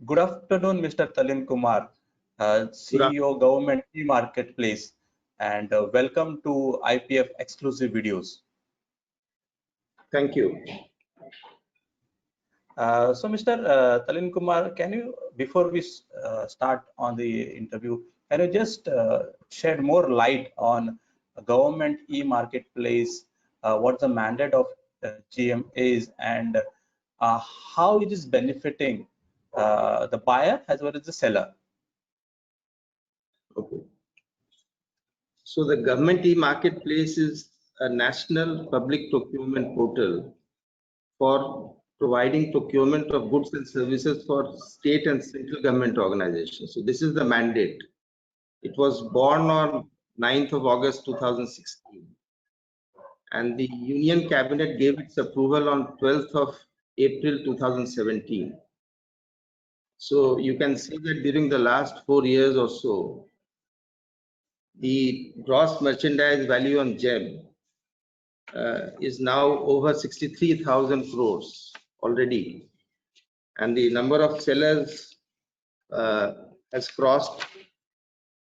Good afternoon, Mr. Talleen Kumar, CEO Government Marketplace, and welcome to IPF exclusive videos. Thank you. So, Mr. Talleen Kumar, can you, before we start on the interview, can you just shed more light on Government e-marketplace, what the mandate of GeM is, and how it is benefiting the buyer as well as the seller? Okay. So the Government e-marketplace is a national public procurement portal for providing procurement of goods and services for state and central government organizations. So this is the mandate. It was born on 9th of August 2016, and the Union Cabinet gave its approval on 12th of April 2017. So you can see that during the last 4 years or so, the gross merchandise value on GeM is now over 63,000 crores already, and the number of sellers has crossed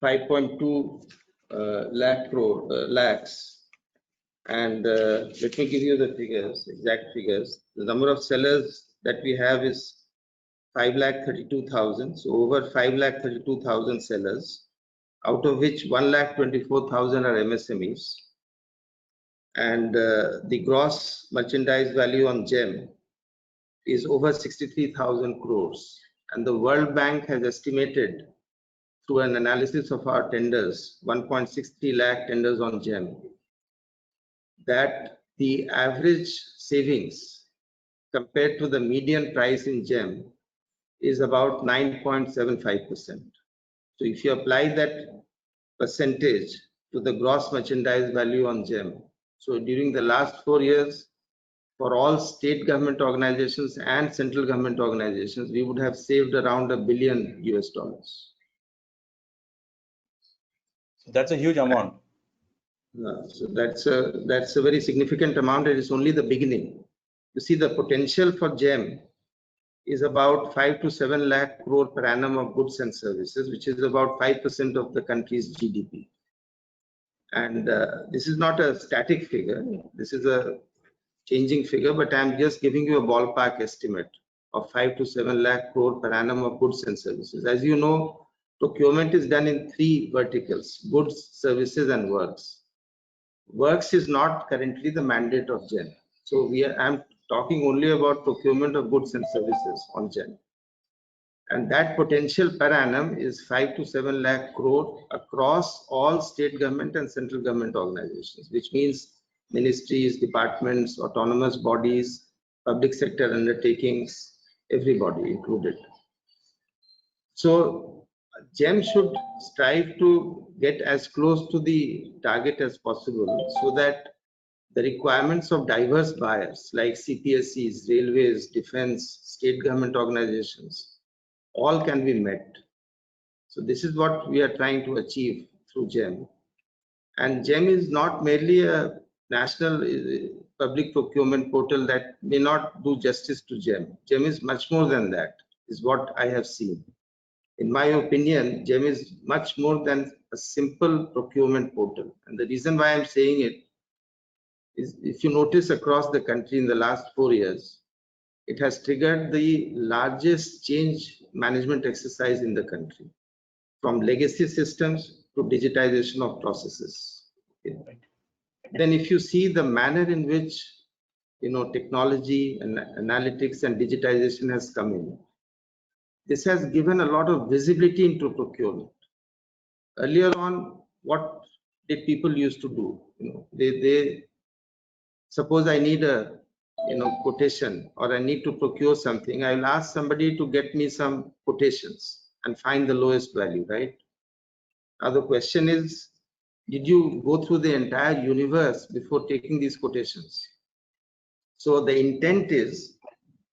5.2 lakhs. And let me give you the figures, exact figures. The number of sellers that we have is 5,32,000. So over 5,32,000 sellers, out of which 1,24,000 are MSMEs. And the gross merchandise value on GeM is over 63,000 crores. And the World Bank has estimated through an analysis of our tenders, 1.63 lakh tenders on GeM, that the average savings compared to the median price in GeM is about 9.75%. So if you apply that percentage to the gross merchandise value on GeM, so during the last 4 years, for all state government organizations and central government organizations, we would have saved around $1 billion US. That's a huge amount. So that's a very significant amount. It is only the beginning. You see, the potential for GeM is about 5 to 7 lakh crore per annum of goods and services, which is about 5% of the country's GDP. And this is not a static figure. This is a changing figure, but I'm just giving you a ballpark estimate of 5 to 7 lakh crore per annum of goods and services. As you know, procurement is done in 3 verticals: goods, services, and works. Works is not currently the mandate of GeM. So I'm talking only about procurement of goods and services on GeM. And that potential per annum is 5 to 7 lakh crore across all state government and central government organizations, which means ministries, departments, autonomous bodies, public sector undertakings, everybody included. So GeM should strive to get as close to the target as possible, so that the requirements of diverse buyers like CPSEs, railways, defense, state government organizations, all can be met. So this is what we are trying to achieve through GeM. And GeM is not merely a national public procurement portal that may not do justice to GeM. GeM is much more than that, is what I have seen. In my opinion, GeM is much more than a simple procurement portal. And the reason why I'm saying it is, if you notice across the country in the last 4 years, it has triggered the largest change management exercise in the country, from legacy systems to digitization of processes. Okay. Then if you see the manner in which technology and analytics and digitization has come in, this has given a lot of visibility into procurement. Earlier on, what did people used to do? They suppose I need a quotation, or I need to procure something, I will ask somebody to get me some quotations and find the lowest value, right? Now the question is, did you go through the entire universe before taking these quotations? So the intent is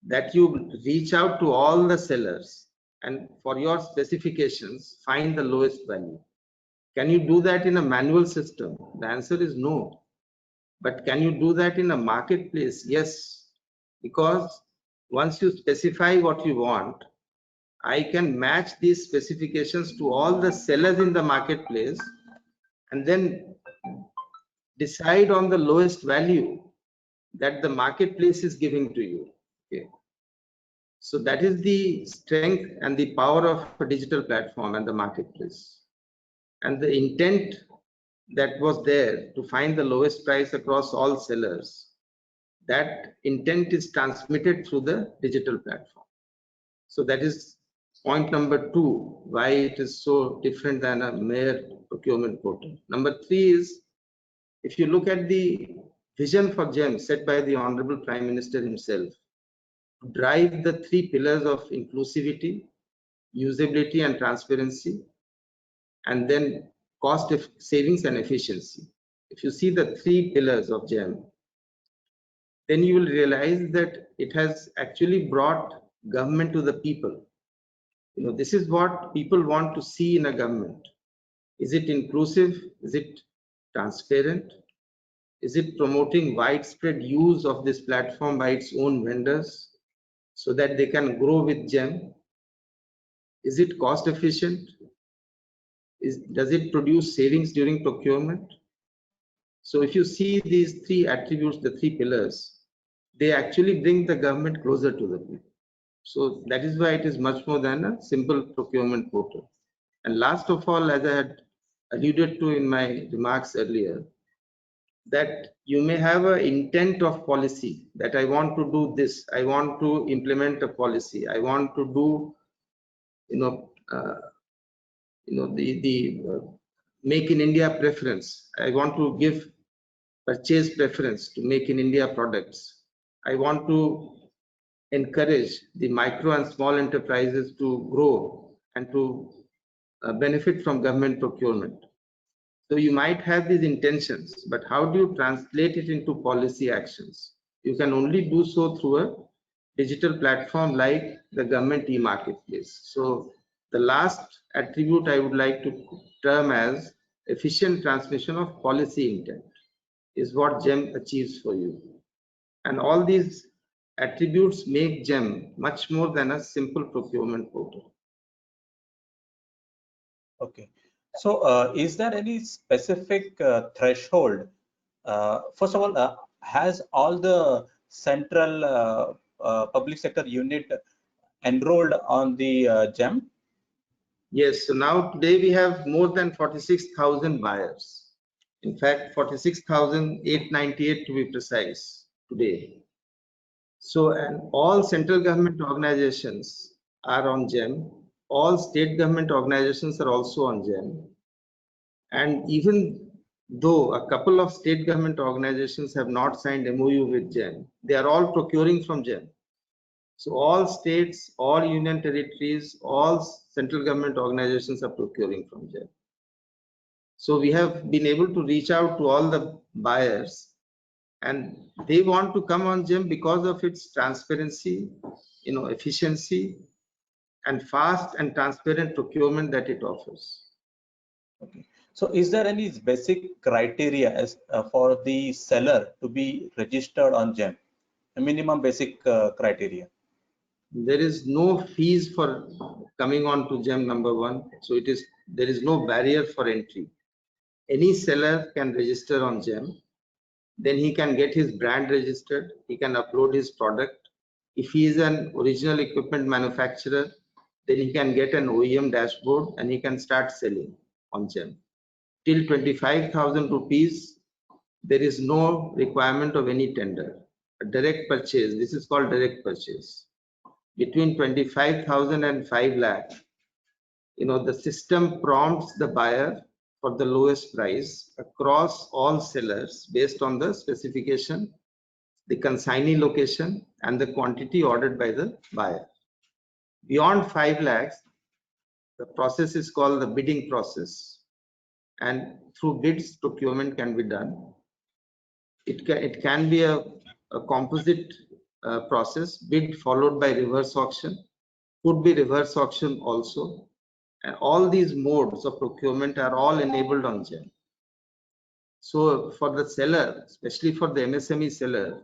that you reach out to all the sellers and for your specifications, find the lowest value. Can you do that in a manual system? The answer is no. But can you do that in a marketplace? Yes, because once you specify what you want, I can match these specifications to all the sellers in the marketplace and then decide on the lowest value that the marketplace is giving to you. Okay. So that is the strength and the power of a digital platform and the marketplace. And the intent that was there to find the lowest price across all sellers, that intent is transmitted through the digital platform. So that is point number 2, why it is so different than a mere procurement portal. Number 3 is, if you look at the vision for GeM set by the Honorable Prime Minister himself, to drive the 3 pillars of inclusivity, usability and transparency, and then cost savings and efficiency. If you see the 3 pillars of GeM, then you will realize that it has actually brought government to the people. You know, this is what people want to see in a government. Is it inclusive? Is it transparent? Is it promoting widespread use of this platform by its own vendors so that they can grow with GeM? Is it cost efficient? Does it produce savings during procurement? So if you see these 3 attributes, the 3 pillars, they actually bring the government closer to the people. So that is why it is much more than a simple procurement portal. And last of all, as I had alluded to in my remarks earlier, that you may have an intent of policy that I want to do this, I want to implement a policy, I want to do, the Make in India preference. I want to give purchase preference to Make in India products. I want to encourage the micro and small enterprises to grow and to benefit from government procurement. So you might have these intentions, but how do you translate it into policy actions? You can only do so through a digital platform like the government e-marketplace. So the last attribute I would like to term as efficient transmission of policy intent is what GeM achieves for you. And all these attributes make GeM much more than a simple procurement portal. Okay. So is there any specific threshold? First of all, has all the central public sector unit enrolled on the GeM? Yes, so now today we have more than 46,000 buyers. In fact, 46,898 to be precise today. So, and all central government organizations are on GeM. All state government organizations are also on GeM. And even though a couple of state government organizations have not signed MOU with GeM, they are all procuring from GeM. So all states, all union territories, all central government organizations are procuring from GeM. So we have been able to reach out to all the buyers, and they want to come on GeM because of its transparency, efficiency, and fast and transparent procurement that it offers. Okay. So is there any basic criteria as for the seller to be registered on GeM? A minimum basic criteria? There is no fees for coming on to GeM, number 1. So there is no barrier for entry. Any seller can register on GeM. Then he can get his brand registered. He can upload his product. If he is an original equipment manufacturer, then he can get an OEM dashboard and he can start selling on GeM. Till 25,000 rupees, there is no requirement of any tender. A direct purchase, this is called direct purchase. Between 25,000 and 5 lakh, the system prompts the buyer for the lowest price across all sellers based on the specification, the consignee location, and the quantity ordered by the buyer. Beyond 5 lakhs, the process is called the bidding process, and through bids, procurement can be done. It can be a composite process, bid followed by reverse auction, could be reverse auction also. And all these modes of procurement are all enabled on GeM. So for the seller, especially for the MSME seller,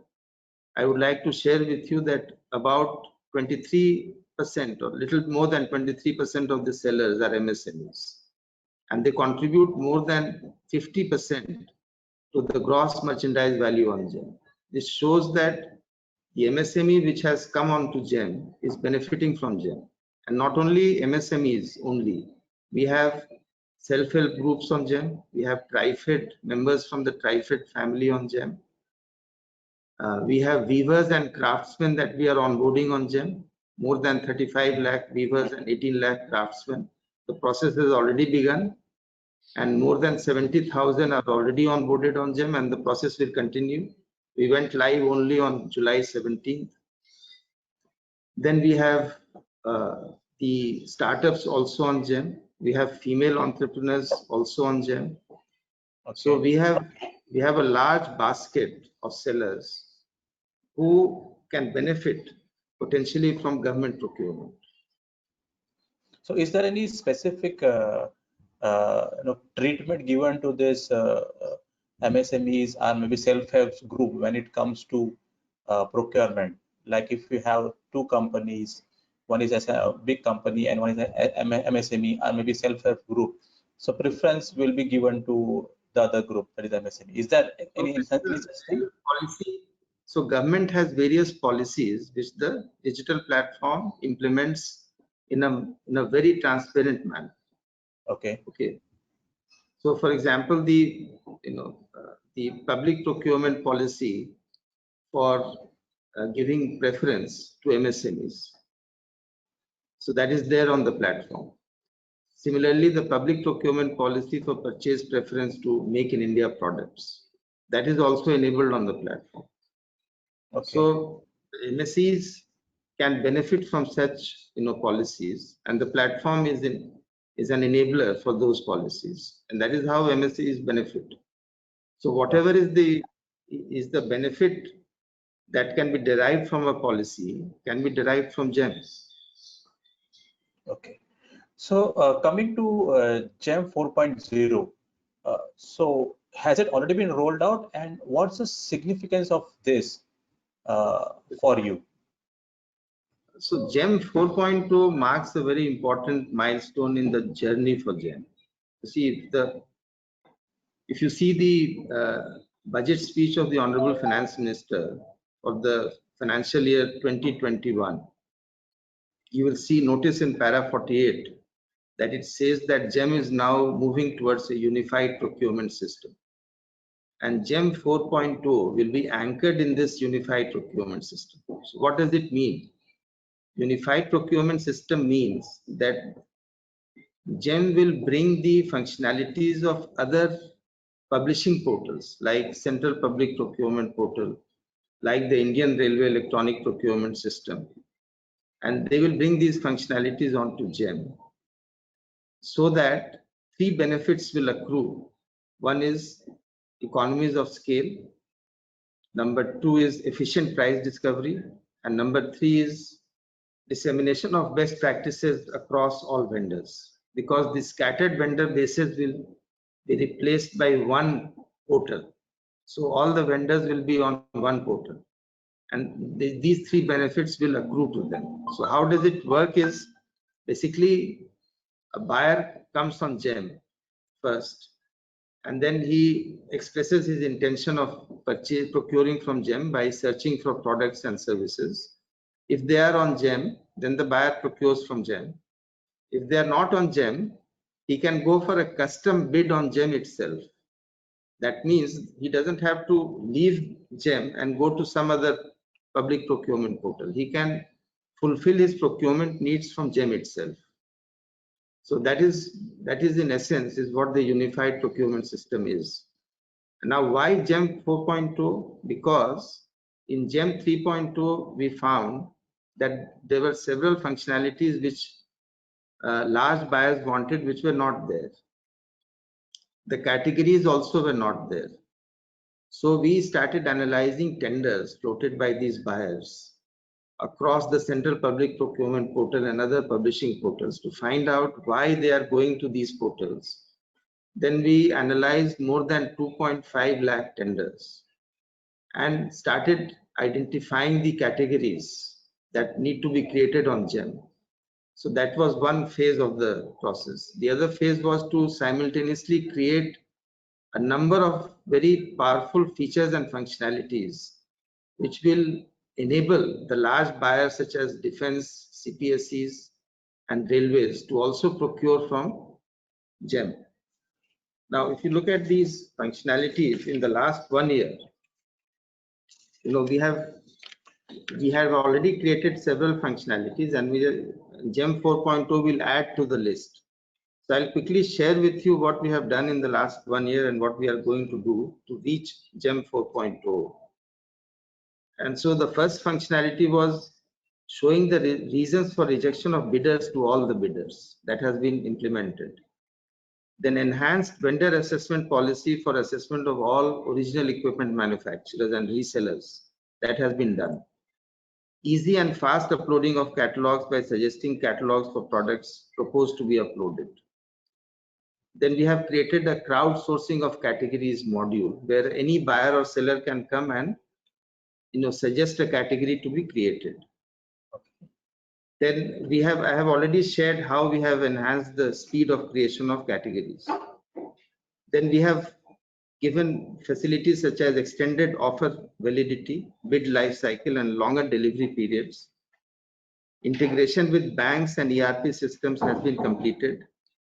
I would like to share with you that about 23 or little more than 23% of the sellers are MSMEs, and they contribute more than 50% to the gross merchandise value on GeM. This shows that the MSME which has come on to GeM is benefiting from GeM. And not only MSMEs only, we have self-help groups on GeM, we have TriFed members from the TriFed family on GeM. We have weavers and craftsmen that we are onboarding on GeM, more than 35 lakh weavers and 18 lakh craftsmen. The process has already begun, and more than 70,000 are already onboarded on GeM, and the process will continue. We went live only on July 17th. Then we have the startups also on GeM. We have female entrepreneurs also on GeM. Okay. So we have a large basket of sellers who can benefit potentially from government procurement. So is there any specific treatment given to this MSMEs or maybe self-help group when it comes to procurement? Like if you have two companies, one is a big company and one is an MSME or maybe self-help group, so preference will be given to the other group, that is MSME. Is there any policy? So government has various policies which the digital platform implements in a very transparent manner. Okay. So for example, the public procurement policy for giving preference to MSMEs, so that is there on the platform. Similarly, the public procurement policy for purchase preference to make in India products, that is also enabled on the platform. Okay. So MSEs can benefit from such policies, and the platform is an enabler for those policies, and that is how MSEs benefit. So whatever is the benefit that can be derived from a policy can be derived from GeM. Okay. So coming to GeM 4.0, so has it already been rolled out, and what's the significance of this for you? So GeM 4.0 marks a very important milestone in the journey for GeM. See, if you see the budget speech of the Honorable Finance Minister for the financial year 2021, you will see notice in para 48 that it says that GeM is now moving towards a unified procurement system. And GeM 4.0 will be anchored in this unified procurement system. So what does it mean? Unified procurement system means that GeM will bring the functionalities of other publishing portals like Central Public Procurement Portal, like the Indian Railway Electronic Procurement System, and they will bring these functionalities onto GeM so that three benefits will accrue. One is economies of scale, number two is efficient price discovery, and number three is dissemination of best practices across all vendors, because the scattered vendor bases will be replaced by one portal. So all the vendors will be on one portal, and these three benefits will accrue to them. So how does it work is basically a buyer comes on GeM first, and then he expresses his intention of procuring from GeM by searching for products and services. If they are on GeM, then the buyer procures from GeM. If they are not on GeM, he can go for a custom bid on GeM itself. That means he doesn't have to leave GeM and go to some other public procurement portal. He can fulfill his procurement needs from GeM itself. So that is in essence is what the unified procurement system is. Now why GeM 4.0? Because in GeM 3.0 we found that there were several functionalities which large buyers wanted, which were not there. The categories also were not there. So we started analyzing tenders floated by these buyers across the Central Public Procurement Portal and other publishing portals to find out why they are going to these portals. Then we analyzed more than 2.5 lakh tenders and started identifying the categories that need to be created on GeM. So that was one phase of the process. The other phase was to simultaneously create a number of very powerful features and functionalities which will enable the large buyers such as defense, CPSEs, and railways to also procure from GeM. Now, if you look at these functionalities in the last 1 year, we have already created several functionalities, and GeM 4.0 will add to the list. So I'll quickly share with you what we have done in the last 1 year and what we are going to do to reach GeM 4.0. And so the first functionality was showing the reasons for rejection of bidders to all the bidders. That has been implemented. Then enhanced vendor assessment policy for assessment of all original equipment manufacturers and resellers. That has been done. Easy and fast uploading of catalogs by suggesting catalogs for products proposed to be uploaded. Then we have created a crowdsourcing of categories module where any buyer or seller can come and suggest a category to be created. Then I have already shared how we have enhanced the speed of creation of categories. Then we have given facilities such as extended offer validity, bid life cycle, and longer delivery periods. Integration with banks and ERP systems has been completed.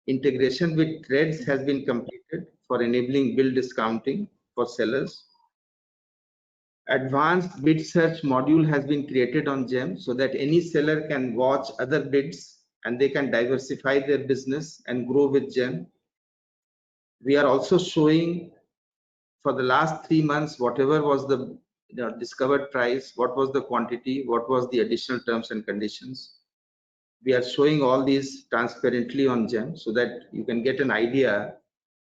Integration with threads has been completed for enabling bill discounting for sellers. Advanced bid search module has been created on GeM so that any seller can watch other bids and they can diversify their business and grow with GeM. We are also showing for the last 3 months whatever was the discovered price, what was the quantity, what was the additional terms and conditions. We are showing all these transparently on GeM so that you can get an idea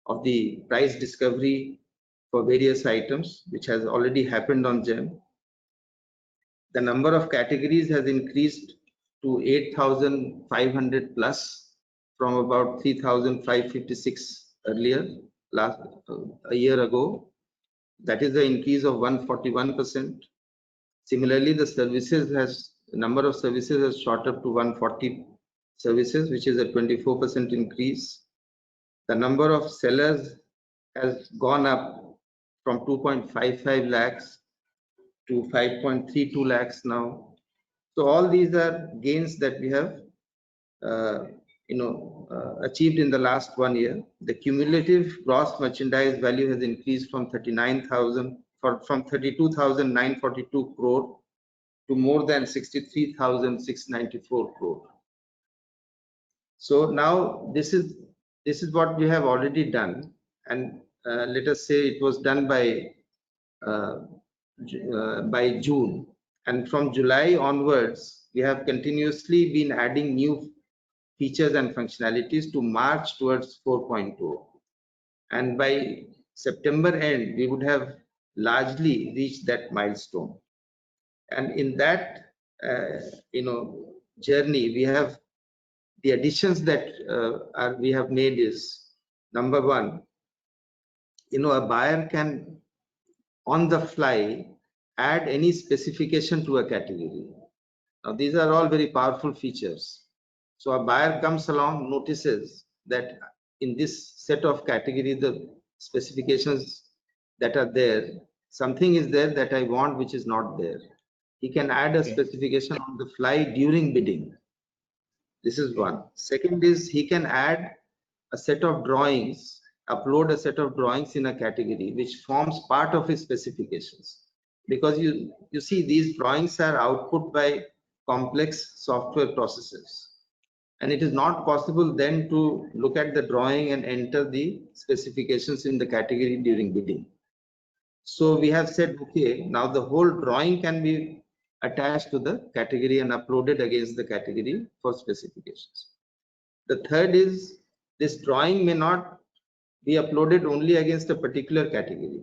of the price discovery for various items, which has already happened on GeM. The number of categories has increased to 8,500 plus from about 3,556 earlier, a year ago. That is the increase of 141%. Similarly, the number of services has shot up to 140 services, which is a 24% increase. The number of sellers has gone up from 2.55 lakhs to 5.32 lakhs now. So all these are gains that we have achieved in the last 1 year. The cumulative gross merchandise value has increased from 32,942 crore to more than 63,694 crore. So now this is what we have already done, and let us say it was done by June, and from July onwards we have continuously been adding new features and functionalities to march towards 4.0, and by September end we would have largely reached that milestone. And in that journey, we have the additions that we have made is, number one, a buyer can on the fly add any specification to a category. Now these are all very powerful features. So a buyer comes along, notices that in this set of category, the specifications that are there, something is there that I want which is not there. He can add a specification on the fly during bidding. This is one. Second is he can add a set of drawings, upload a set of drawings in a category which forms part of his specifications. Because you see, these drawings are output by complex software processes. And it is not possible then to look at the drawing and enter the specifications in the category during bidding. So we have said, okay, now the whole drawing can be attached to the category and uploaded against the category for specifications. The third is, this drawing may not be uploaded only against a particular category,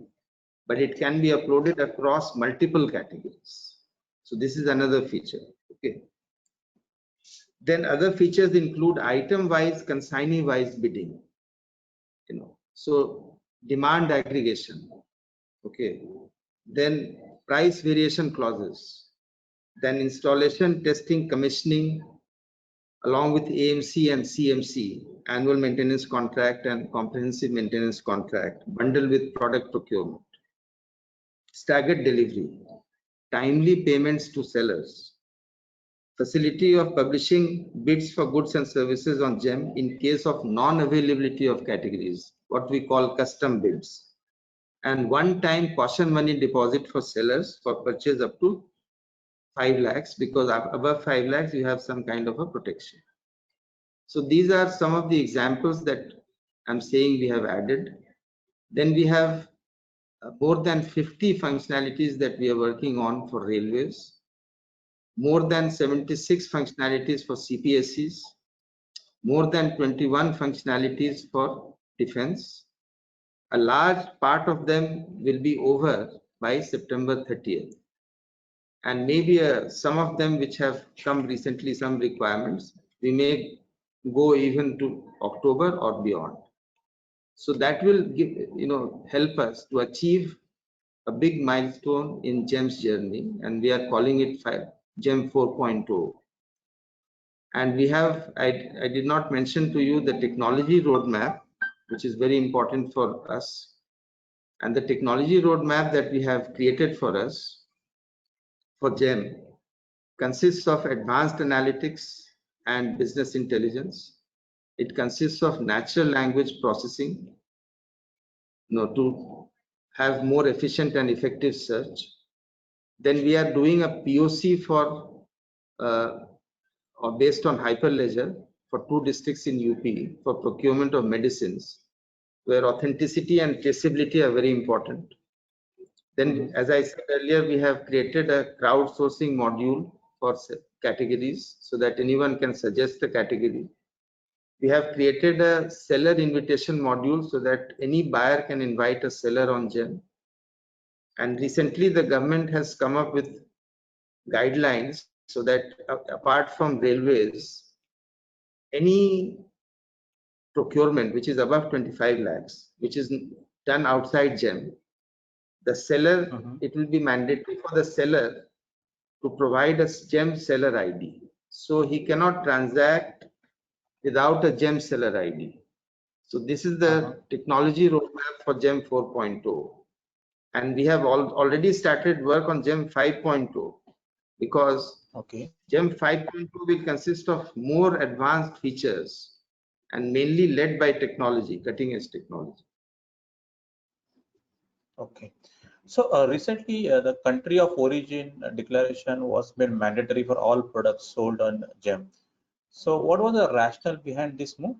but it can be uploaded across multiple categories. So this is another feature. Okay. Then other features include item-wise, consignee-wise bidding. So demand aggregation. Okay. Then price variation clauses. Then installation, testing, commissioning, along with AMC and CMC, annual maintenance contract and comprehensive maintenance contract, bundled with product procurement, staggered delivery, timely payments to sellers, facility of publishing bids for goods and services on GeM in case of non-availability of categories, what we call custom bids, and one-time caution money deposit for sellers for purchase up to 5 lakhs, because above 5 lakhs you have some kind of a protection. So these are some of the examples that I'm saying we have added. Then we have more than 50 functionalities that we are working on for railways, more than 76 functionalities for CPSEs, more than 21 functionalities for defense. A large part of them will be over by September 30th. And maybe some of them which have come recently, some requirements, we may go even to October or beyond. So that will give, help us to achieve a big milestone in GeM's journey, and we are calling it GeM 4.0. And we have, I did not mention to you the technology roadmap, which is very important for us. And the technology roadmap that we have created for us for GeM consists of advanced analytics and business intelligence. It consists of natural language processing, to have more efficient and effective search. Then we are doing a POC for or based on Hyperledger for 2 districts in UP for procurement of medicines, where authenticity and traceability are very important. Then, as I said earlier, we have created a crowdsourcing module for categories so that anyone can suggest a category. We have created a seller invitation module so that any buyer can invite a seller on GeM. And recently the government has come up with guidelines so that apart from railways, any procurement which is above 25 lakhs, which is done outside GeM, the seller, it will be mandatory for the seller to provide a GeM seller ID. So he cannot transact without a GeM seller ID. So this is the technology roadmap for GeM 4.0. And we have already started work on GeM 5.0 because GeM 5.2 will consist of more advanced features and mainly led by technology, cutting edge technology. Okay. So recently the country of origin declaration was made mandatory for all products sold on GeM. So what was the rationale behind this move?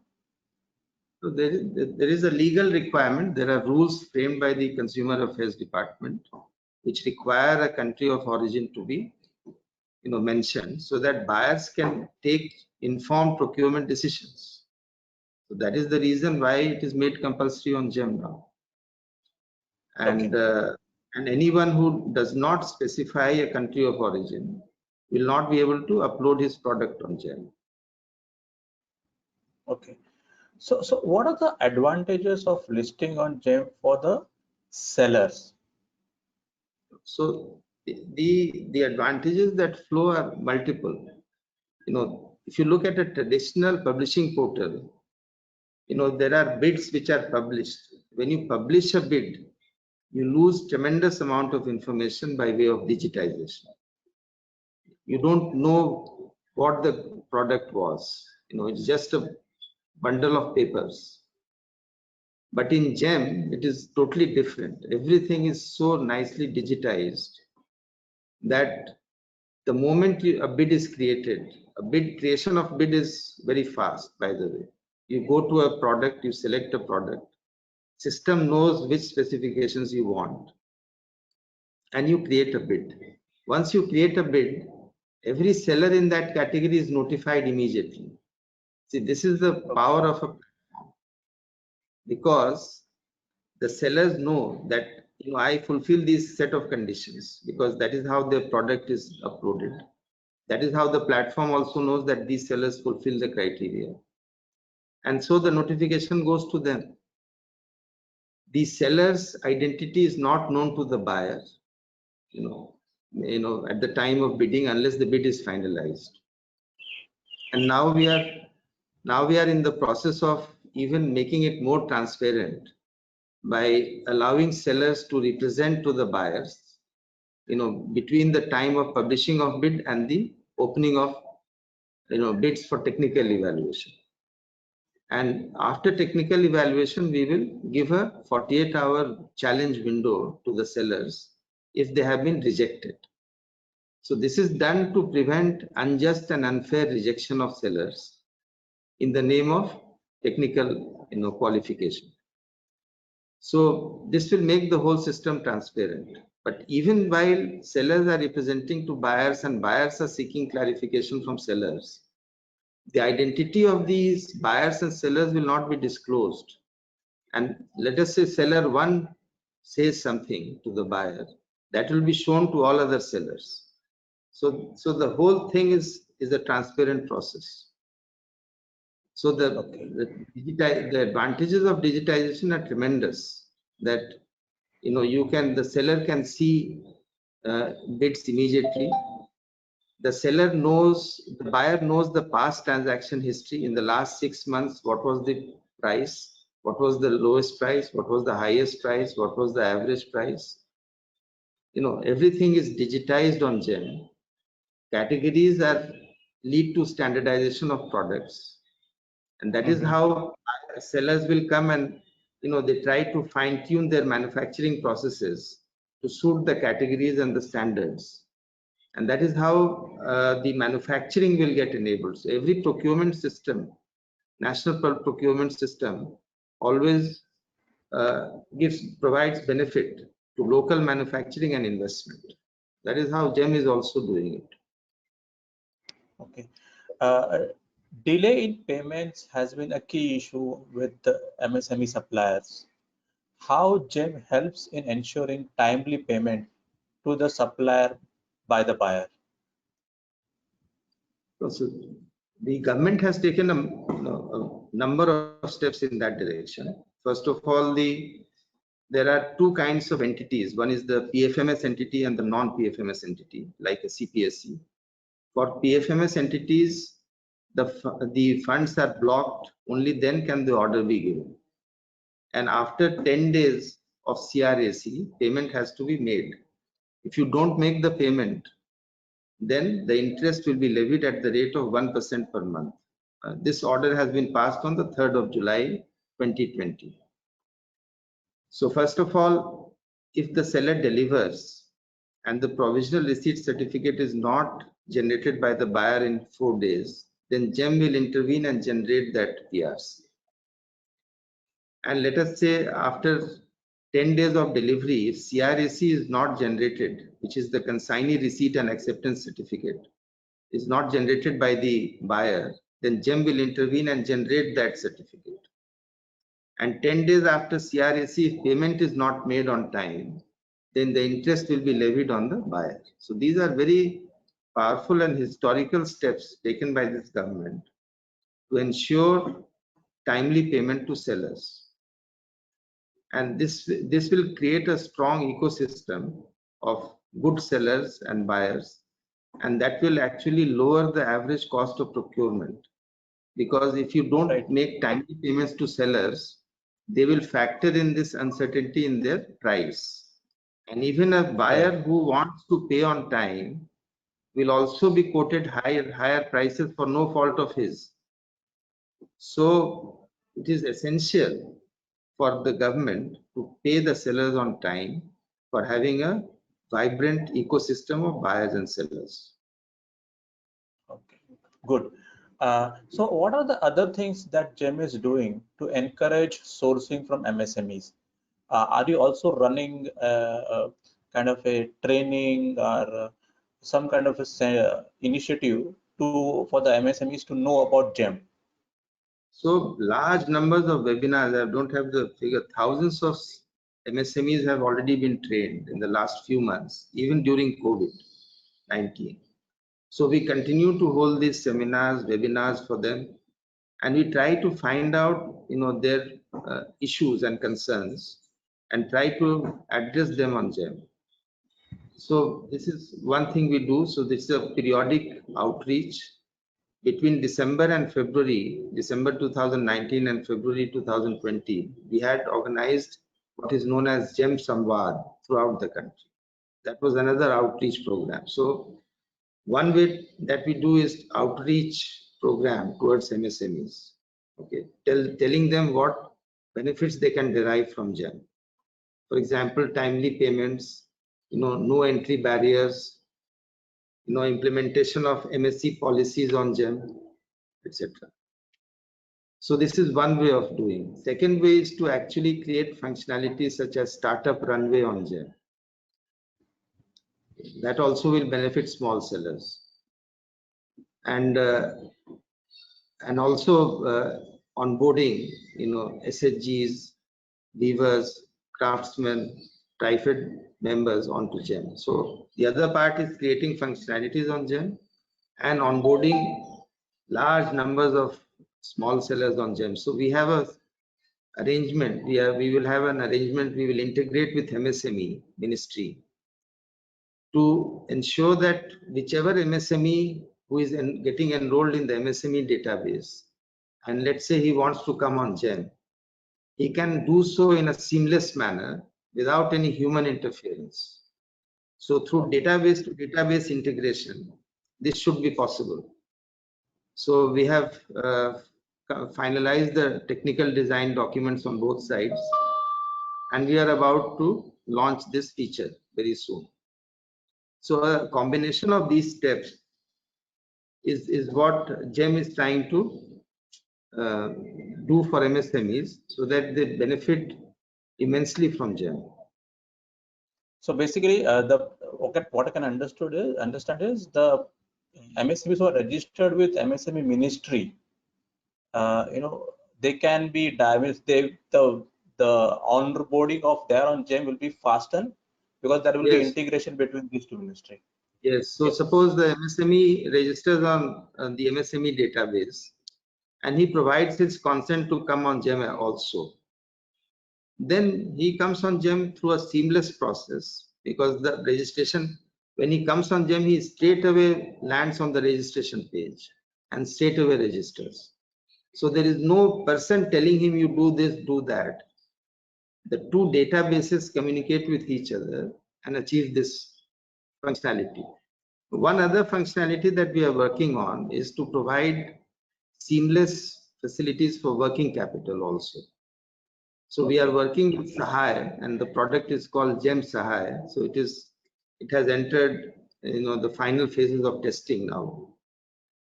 So there is a legal requirement. There are rules framed by the Consumer Affairs Department which require a country of origin to be mentioned so that buyers can take informed procurement decisions. So that is the reason why it is made compulsory on GeM now. And and anyone who does not specify a country of origin will not be able to upload his product on GeM. Okay. So what are the advantages of listing on GeM for the sellers? So the advantages that flow are multiple. If you look at a traditional publishing portal, there are bids which are published. When you publish a bid, you lose tremendous amount of information by way of digitization. You don't know what the product was. It's just a bundle of papers. But in GeM, it is totally different. Everything is so nicely digitized that the moment a bid is created, creation of bid is very fast, by the way. You go to a product, you select a product, system knows which specifications you want, and you create a bid. Once you create a bid, every seller in that category is notified immediately. See, this is the power of a platform, because the sellers know that I fulfill this set of conditions, because that is how the product is uploaded. That is how the platform also knows that these sellers fulfill the criteria. And so the notification goes to them. The seller's identity is not known to the buyer, at the time of bidding, unless the bid is finalized. And now we are in the process of even making it more transparent by allowing sellers to represent to the buyers, between the time of publishing of bid and the opening of, bids for technical evaluation. And after technical evaluation, we will give a 48-hour challenge window to the sellers if they have been rejected. So this is done to prevent unjust and unfair rejection of sellers in the name of technical, qualification. So this will make the whole system transparent. But even while sellers are representing to buyers and buyers are seeking clarification from sellers, the identity of these buyers and sellers will not be disclosed. And let us say seller 1 says something to the buyer, that will be shown to all other sellers. So the whole thing is a transparent process. So the advantages of digitization are tremendous. That the seller can see bids immediately. The buyer knows the past transaction history in the last 6 months. What was the price? What was the lowest price? What was the highest price? What was the average price? Everything is digitized on GeM. Categories lead to standardization of products, and that is how sellers will come and they try to fine-tune their manufacturing processes to suit the categories and the standards. And that is how the manufacturing will get enabled. So every procurement system, national procurement system, always provides benefit to local manufacturing and investment. That is how GeM is also doing it. Okay. Delay in payments has been a key issue with the MSME suppliers. How GeM helps in ensuring timely payment to the supplier by the buyer? So the government has taken a number of steps in that direction. First of all, there are two kinds of entities. One is the PFMS entity and the non-PFMS entity, like a CPSE. For PFMS entities, the funds are blocked, only then can the order be given. And after 10 days of CRAC, payment has to be made. If you don't make the payment, then the interest will be levied at the rate of 1% per month. This order has been passed on the 3rd of July 2020. So first of all, if the seller delivers and the provisional receipt certificate is not generated by the buyer in 4 days, then GeM will intervene and generate that PRC. And let us say after 10 days of delivery, if CRAC is not generated, which is the consignee receipt and acceptance certificate, is not generated by the buyer, then GeM will intervene and generate that certificate. And 10 days after CRAC, if payment is not made on time, then the interest will be levied on the buyer. So these are very powerful and historical steps taken by this government to ensure timely payment to sellers. And this will create a strong ecosystem of good sellers and buyers, and that will actually lower the average cost of procurement. Because if you don't make timely payments to sellers, they will factor in this uncertainty in their price. And even a buyer who wants to pay on time will also be quoted higher prices for no fault of his. So it is essential for the government to pay the sellers on time for having a vibrant ecosystem of buyers and sellers. Okay, good. So what are the other things that GeM is doing to encourage sourcing from MSMEs? Are you also running kind of a training or some kind of a initiative for the MSMEs to know about GeM? So large numbers of webinars, I don't have the figure, thousands of MSMEs have already been trained in the last few months, even during COVID-19. So we continue to hold these seminars, webinars for them, and we try to find out, their issues and concerns, and try to address them on GeM. So this is one thing we do. So this is a periodic outreach between December and February, December 2019 and February 2020, we had organized what is known as GeM Samvad throughout the country. That was another outreach program. So one way that we do is outreach program towards MSMEs. Okay, telling them what benefits they can derive from GeM. For example, timely payments, no entry barriers, implementation of MSC policies on GeM, etc. So this is one way of doing. Second way is to actually create functionalities such as startup runway on GeM. That also will benefit small sellers. And also onboarding, SHGs, weavers, craftsmen, TriFed members onto GeM. So the other part is creating functionalities on GeM and onboarding large numbers of small sellers on GeM. So we have a arrangement. We will have an arrangement. We will integrate with MSME ministry to ensure that whichever MSME who is getting enrolled in the MSME database, and let's say he wants to come on GeM, he can do so in a seamless manner without any human interference. So through database to database integration, this should be possible. So we have finalized the technical design documents on both sides, and we are about to launch this feature very soon. So a combination of these steps is what GeM is trying to do for MSMEs so that they benefit immensely from GeM. So basically, what I can understand is the MSMEs who are registered with MSME ministry, they can be diverse. The onboarding of their own GeM will be fastened because there will be integration between these two ministries. Yes. So suppose the MSME registers on the MSME database, and he provides his consent to come on GeM also. Then he comes on GeM through a seamless process, because the registration, when he comes on GeM, he straight away lands on the registration page and straight away registers. So there is no person telling him you do this, do that. The two databases communicate with each other and achieve this functionality. One other functionality that we are working on is to provide seamless facilities for working capital also. So we are working with Sahay, and the product is called GeM Sahay. So it has entered the final phases of testing now.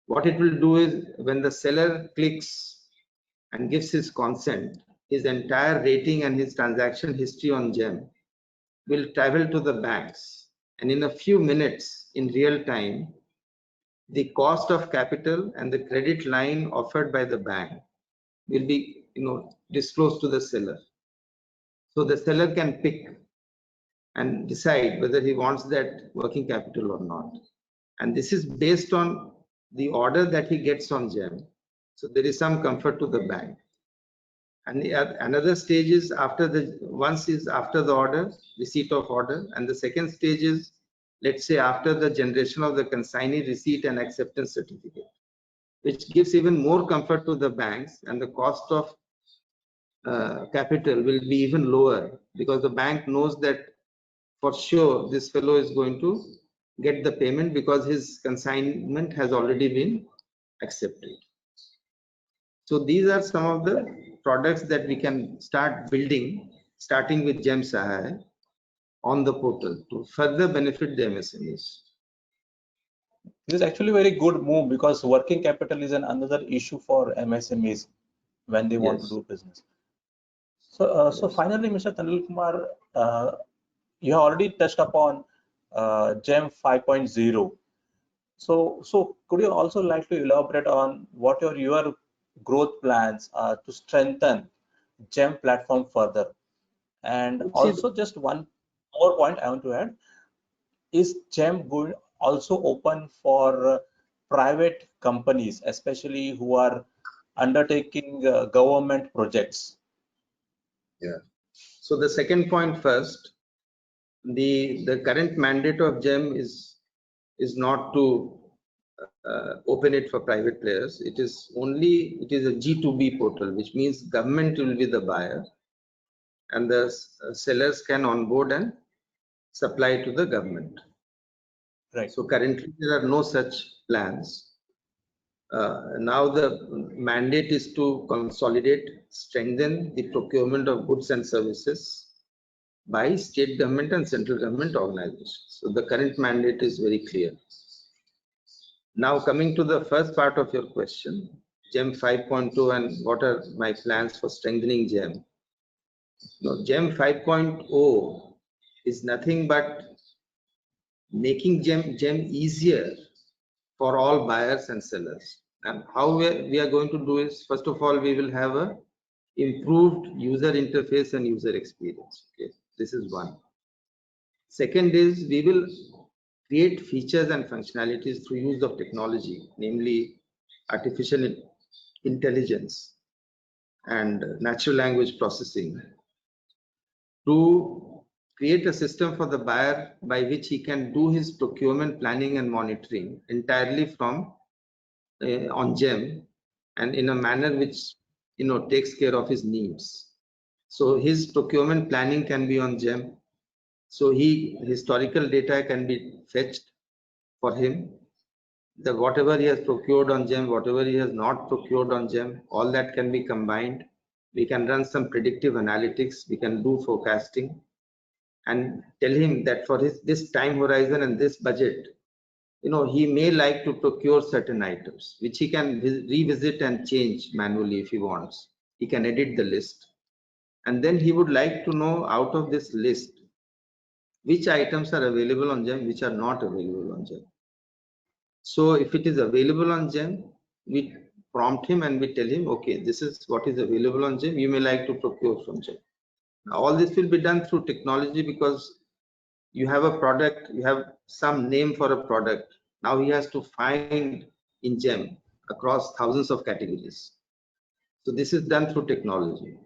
What it will do is, when the seller clicks and gives his consent, his entire rating and his transaction history on GeM will travel to the banks, and in a few minutes in real time, the cost of capital and the credit line offered by the bank will be disclosed to the seller. So the seller can pick and decide whether he wants that working capital or not. And this is based on the order that he gets on GeM. So there is some comfort to the bank. And another stage is after the order, receipt of order, and the second stage is, let's say, after the generation of the consignee receipt and acceptance certificate, which gives even more comfort to the banks, and the cost of capital will be even lower, because the bank knows that for sure this fellow is going to get the payment because his consignment has already been accepted. So these are some of the products that we can start building, starting with GeM Sahay on the portal to further benefit the MSMEs. This is actually a very good move, because working capital is another issue for MSMEs when they want to do business. So, so finally, Mr. Talleen Kumar, you have already touched upon GeM 5.0. So could you also like to elaborate on what are your growth plans to strengthen GeM platform further? And also, just one more point I want to add: is GeM going also open for private companies, especially who are undertaking government projects? Yeah. So the second point first, the current mandate of GeM is not to open it for private players. It is a G2B portal, which means government will be the buyer and the sellers can onboard and supply to the government. Right. So currently there are no such plans. Now the mandate is to consolidate, strengthen the procurement of goods and services by state government and central government organizations. So the current mandate is very clear. Now coming to the first part of your question, GeM 5.0 and what are my plans for strengthening GeM? Now, GeM 5.0 is nothing but making GeM easier for all buyers and sellers. And how we are going to do is, first of all, we will have a improved user interface and user experience. Okay, this is one. Second is we will create features and functionalities through use of technology, namely artificial intelligence and natural language processing, to create a system for the buyer by which he can do his procurement planning and monitoring entirely from on GeM and in a manner which takes care of his needs. So his procurement planning can be on GeM. So historical data can be fetched for him. Whatever he has procured on GeM, whatever he has not procured on GeM, all that can be combined. We can run some predictive analytics. We can do forecasting and tell him that for this time horizon and this budget, he may like to procure certain items, which he can revisit and change manually if he wants. He can edit the list. And then he would like to know out of this list, which items are available on GeM, which are not available on GeM. So if it is available on GeM, we prompt him and we tell him, okay, this is what is available on GeM. You may like to procure from GeM. Now, all this will be done through technology because you have a product, you have some name for a product. Now he has to find in GeM across thousands of categories. So this is done through technology.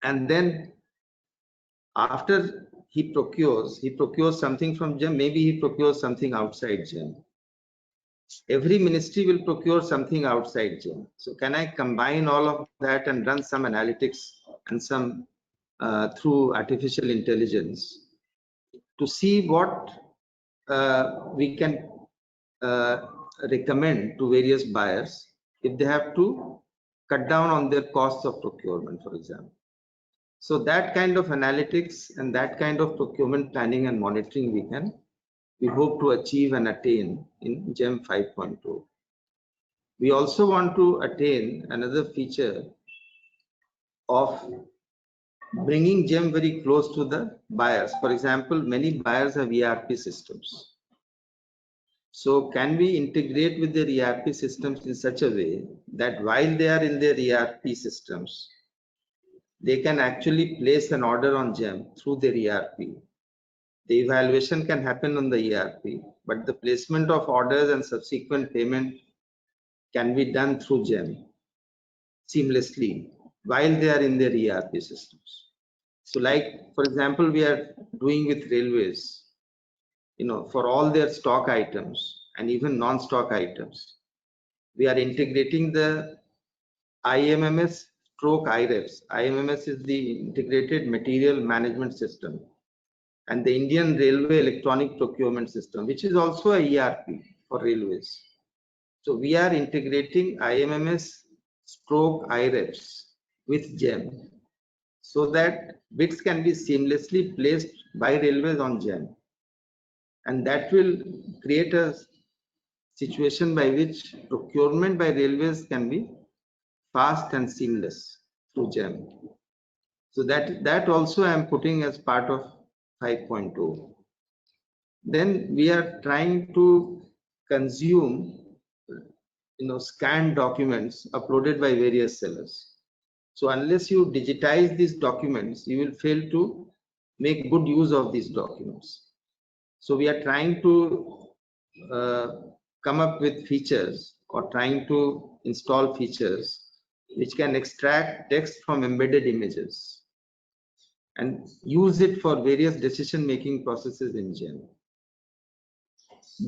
And then after he procures something from GeM, maybe he procures something outside GeM. Every ministry will procure something outside GeM. So can I combine all of that and run some analytics and some through artificial intelligence to see what we can recommend to various buyers if they have to cut down on their costs of procurement, for example. So that kind of analytics and that kind of procurement planning and monitoring we hope to achieve and attain in GeM 5.0. We also want to attain another feature of bringing GeM very close to the buyers. For example, many buyers have ERP systems. So can we integrate with their ERP systems in such a way that while they are in their ERP systems, they can actually place an order on GeM through their ERP. The evaluation can happen on the ERP, but the placement of orders and subsequent payment can be done through GeM seamlessly while they are in their ERP systems. So like, for example, we are doing with railways, for all their stock items and even non-stock items, we are integrating the IMMS stroke IREPS. IMMS is the Integrated Material Management System, and the Indian Railway Electronic Procurement System, which is also a ERP for railways. So we are integrating IMMS stroke IREPS with GeM so that bids can be seamlessly placed by railways on GeM. And that will create a situation by which procurement by railways can be fast and seamless through GeM. So that also I am putting as part of 5.0. Then we are trying to consume scanned documents uploaded by various sellers. So unless you digitize these documents, you will fail to make good use of these documents. So we are trying to come up with features or trying to install features which can extract text from embedded images and use it for various decision-making processes in GeM.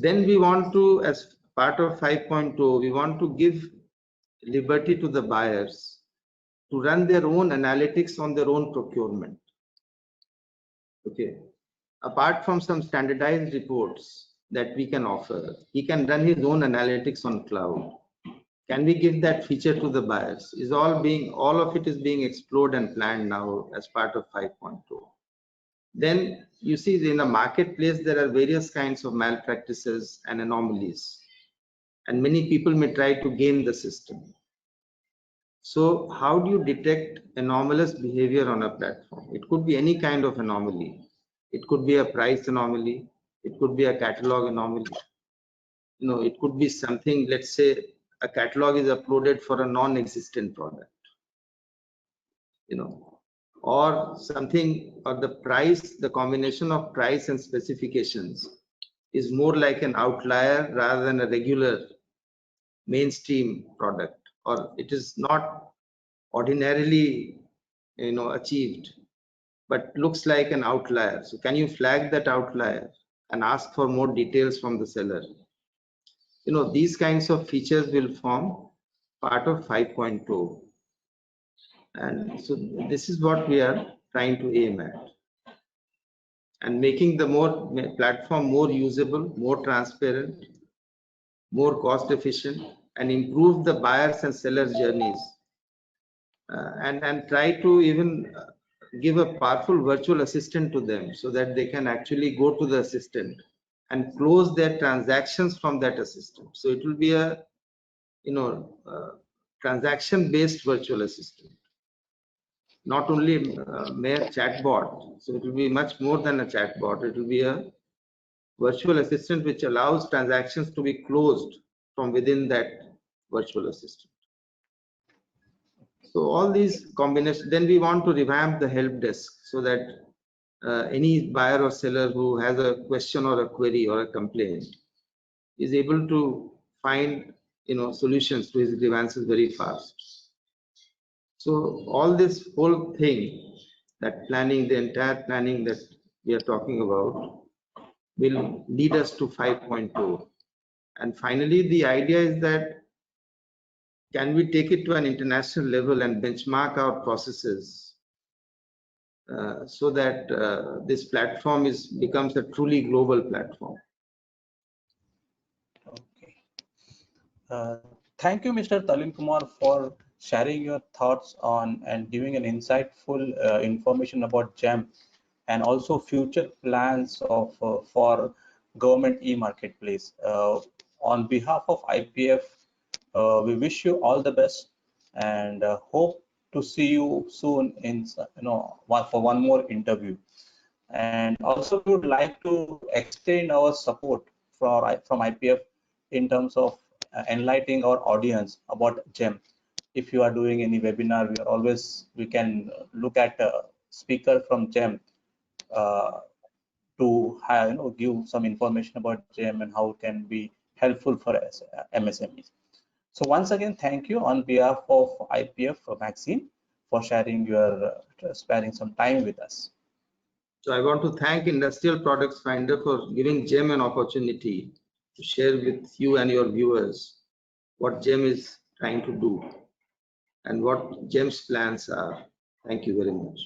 Then we want to, as part of 5.0, we want to give liberty to the buyers to run their own analytics on their own procurement. Okay. Apart from some standardized reports that we can offer, he can run his own analytics on cloud. Can we give that feature to the buyers? All of it is being explored and planned now as part of 5.0. Then you see in the marketplace, there are various kinds of malpractices and anomalies, and many people may try to game the system. So how do you detect anomalous behavior on a platform? It could be any kind of anomaly. It could be a price anomaly. It could be a catalog anomaly. It could be something, let's say a catalog is uploaded for a non-existent product, or something, or the combination of price and specifications is more like an outlier rather than a regular mainstream product, or it is not ordinarily, achieved, but looks like an outlier. So can you flag that outlier and ask for more details from the seller? These kinds of features will form part of 5.0. And so this is what we are trying to aim at. And making the platform more usable, more transparent, more cost efficient, and improve the buyers and sellers journeys. And try to even give a powerful virtual assistant to them so that they can actually go to the assistant and close their transactions from that assistant. So it will be a transaction-based virtual assistant, not only mere chatbot. So it will be much more than a chatbot. It will be a virtual assistant which allows transactions to be closed from within that virtual assistant. So all these combinations. Then we want to revamp the help desk so that any buyer or seller who has a question or a query or a complaint is able to find solutions to his grievances very fast. So all this whole thing, that planning, the entire planning that we are talking about, will lead us to 5.0. And finally, the idea is that can we take it to an international level and benchmark our processes so that this platform becomes a truly global platform. Okay. Thank you, Mr. Talleen Kumar, for sharing your thoughts on and giving an insightful information about GeM and also future plans of for government e-marketplace. On behalf of IPF, we wish you all the best and hope to see you soon in for one more interview. And also we would like to extend our support from IPF in terms of enlightening our audience about GeM. If you are doing any webinar, we can look at a speaker from GeM to give some information about GeM and how it can be helpful for MSMEs. So once again, thank you on behalf of IPF Maxine for sparing some time with us. So I want to thank Industrial Products Finder for giving GeM an opportunity to share with you and your viewers what GeM is trying to do and what GeM's plans are. Thank you very much.